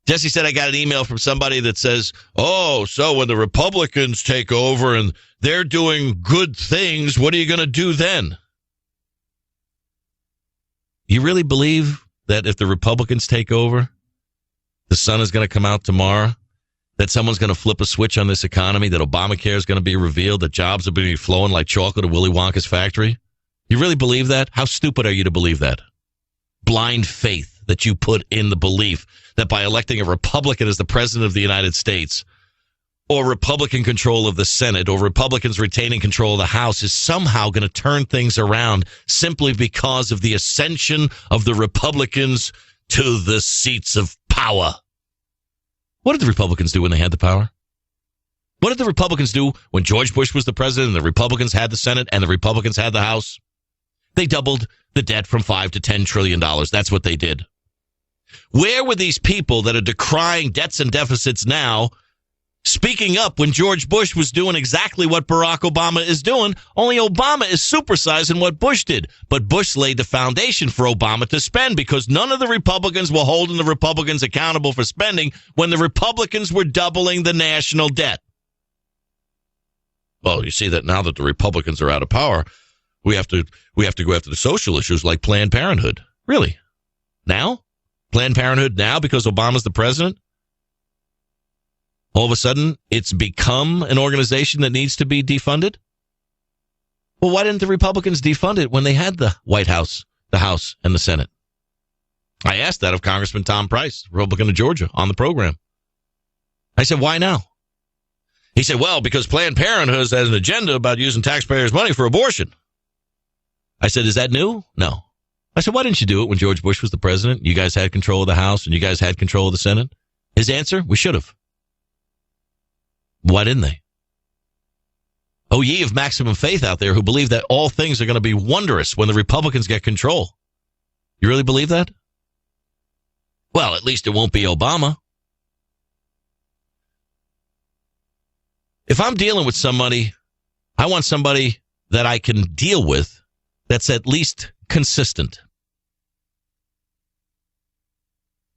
Jesse said, I got an email from somebody that says, oh, so when the Republicans take over and they're doing good things, what are you going to do then? You really believe that if the Republicans take over, the sun is going to come out tomorrow, that someone's going to flip a switch on this economy, that Obamacare is going to be revealed, that jobs are going to be flowing like chocolate at Willy Wonka's factory? You really believe that? How stupid are you to believe that? Blind faith that you put in the belief that by electing a Republican as the president of the United States, or Republican control of the Senate, or Republicans retaining control of the House is somehow going to turn things around simply because of the ascension of the Republicans to the seats of power. What did the Republicans do when they had the power? What did the Republicans do when George Bush was the president and the Republicans had the Senate and the Republicans had the House? They doubled the debt from $5 to $10 trillion. That's what they did. Where were these people that are decrying debts and deficits now speaking up when George Bush was doing exactly what Barack Obama is doing? Only Obama is supersizing what Bush did. But Bush laid the foundation for Obama to spend because none of the Republicans were holding the Republicans accountable for spending when the Republicans were doubling the national debt. Well, you see that now that the Republicans are out of power, we have to go after the social issues like Planned Parenthood. Really? Now? Planned Parenthood now because Obama's the president? All of a sudden, it's become an organization that needs to be defunded? Well, why didn't the Republicans defund it when they had the White House, the House, and the Senate? I asked that of Congressman Tom Price, Republican of Georgia, on the program. I said, why now? He said, well, because Planned Parenthood has an agenda about using taxpayers' money for abortion. I said, is that new? No. I said, why didn't you do it when George Bush was the president? You guys had control of the House and you guys had control of the Senate. His answer, we should have. Why didn't they? Oh, ye of maximum faith out there who believe that all things are going to be wondrous when the Republicans get control. You really believe that? Well, at least it won't be Obama. If I'm dealing with somebody, I want somebody that I can deal with that's at least consistent.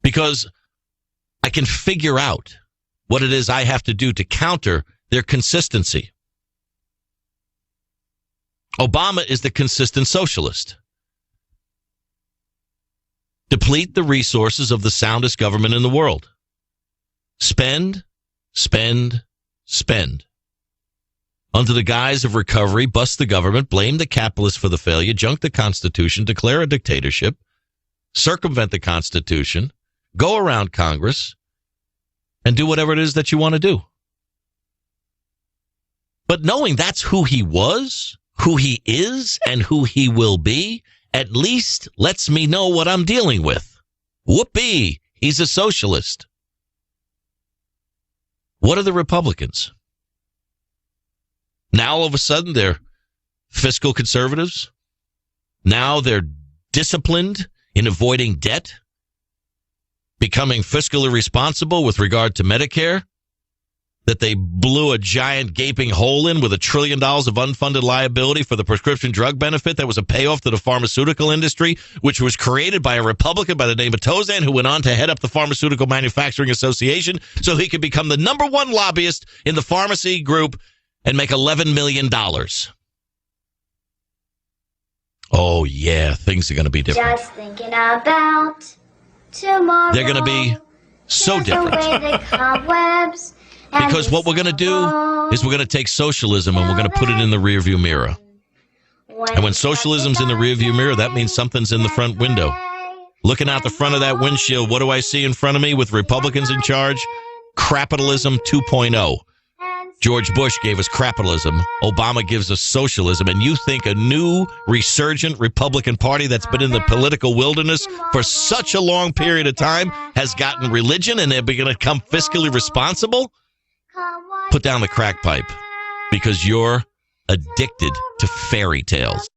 Because I can figure out what it is I have to do to counter their consistency. Obama is the consistent socialist. Deplete the resources of the soundest government in the world. Spend, spend, spend. Under the guise of recovery, bust the government, blame the capitalists for the failure, junk the Constitution, declare a dictatorship, circumvent the Constitution, go around Congress, and do whatever it is that you want to do. But knowing that's who he was, who he is, and who he will be, at least lets me know what I'm dealing with. Whoopee, he's a socialist. What are the Republicans? Now, all of a sudden, they're fiscal conservatives. Now they're disciplined in avoiding debt, becoming fiscally responsible with regard to Medicare, that they blew a giant gaping hole in with $1 trillion of unfunded liability for the prescription drug benefit that was a payoff to the pharmaceutical industry, which was created by a Republican by the name of Tozan, who went on to head up the Pharmaceutical Manufacturing Association so he could become the number one lobbyist in the pharmacy group and make $11 million. Oh, yeah, things are going to be different. Just thinking about tomorrow. They're going to be so different. Because what we're going to do is we're going to take socialism and we're going to put it in the rearview mirror. And when socialism's in the rearview mirror, that means something's in the front window. Looking out the front of that windshield, what do I see in front of me with Republicans in charge? Capitalism 2.0. George Bush gave us capitalism. Obama gives us socialism. And you think a new resurgent Republican Party that's been in the political wilderness for such a long period of time has gotten religion and they're going to become fiscally responsible? Put down the crack pipe because you're addicted to fairy tales.